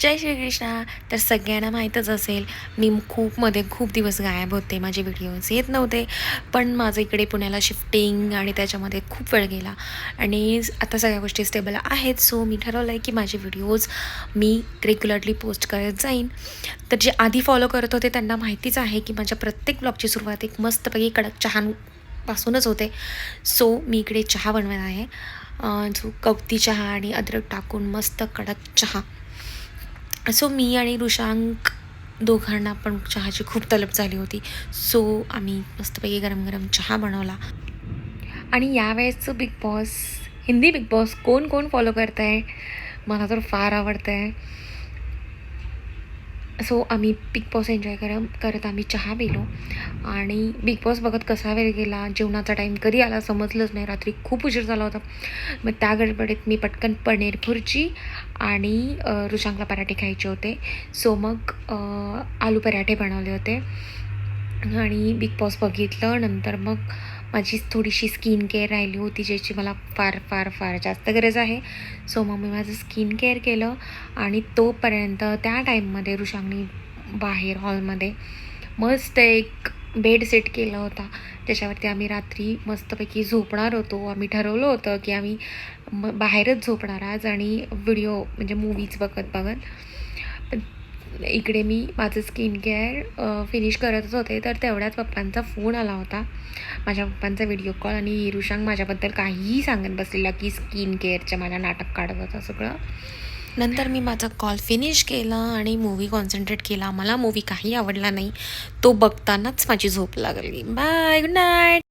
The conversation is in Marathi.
जय श्रीकृष्णा. तर सगळ्यांना माहीतच असेल, मी खूप दिवस गायब होते, माझे व्हिडिओज येत नव्हते. पण माझं इकडे पुण्याला शिफ्टिंग आणि त्याच्यामध्ये खूप वेळ गेला आणि आता सगळ्या गोष्टी स्टेबल आहेत. सो मी ठरवलं आहे की माझे व्हिडिओज मी रेग्युलरली पोस्ट करत जाईन. तर जे आधी फॉलो करत होते त्यांना माहितीच आहे की माझ्या प्रत्येक ब्लॉगची सुरुवात एक मस्तपैकी कडक चहापासूनच होते. सो मी इकडे चहा बनवत आहे, जो गवती चहा आणि अद्रक टाकून मस्त कडक चहा. सो मी आणि रुशांक दोघांना पण चहाची खूप तलब झाली होती. सो आम्ही मस्तपैकी गरम गरम चहा बनवला. आणि यावेळेसचं Bigg Boss, Hindi Bigg Boss कोण कोण फॉलो करत आहे, मला तर फार आवडतं आहे. सो आम्ही बिग बॉस एन्जॉय करत आम्ही चहा पिलो आणि बिग बॉस बघत कसा वेळ गेला, जेवणाचा टाईम कधी आला समजलंच नाही. रात्री खूप उशीर झाला होता. मग त्या गडबडीत मी पटकन पनीर भुर्जी आणि रुशांकला पराठे खायचे होते. सो मग आलू पराठे बनवले होते आणि बिग बॉस बघितलं. नंतर मग माझी थोडीशी स्किन केअर राहिली होती, ज्याची मला फार फार फार जास्त गरज आहे. सो मग मी माझं स्किन केअर केलं आणि तोपर्यंत त्या टाईममध्ये रुशांकनी बाहेर हॉलमध्ये मस्त एक बेड सेट केला होता, त्याच्यावरती आम्ही रात्री मस्तपैकी झोपणार होतो. आम्ही ठरवलं होतं की आम्ही बाहेरच झोपणार आज आणि व्हिडिओ म्हणजे मूवीज बघत पण इकडे मी माझं स्किन केअर फिनिश करतच होते. तर तेवढ्यात पप्पांचा फोन आला होता, माझ्या पप्पांचा व्हिडिओ कॉल. आणि रुशांक माझ्याबद्दल काहीही सांगत बसलेला की स्किन केअरचं मला नाटक काढत होतं सगळं. नंतर मी माझा कॉल फिनिश केला आणि मूवी कॉन्सन्ट्रेट केला. मला मूवी काही आवडला नाही, तो बघतानाच माझी झोप लागली. Bye, good night.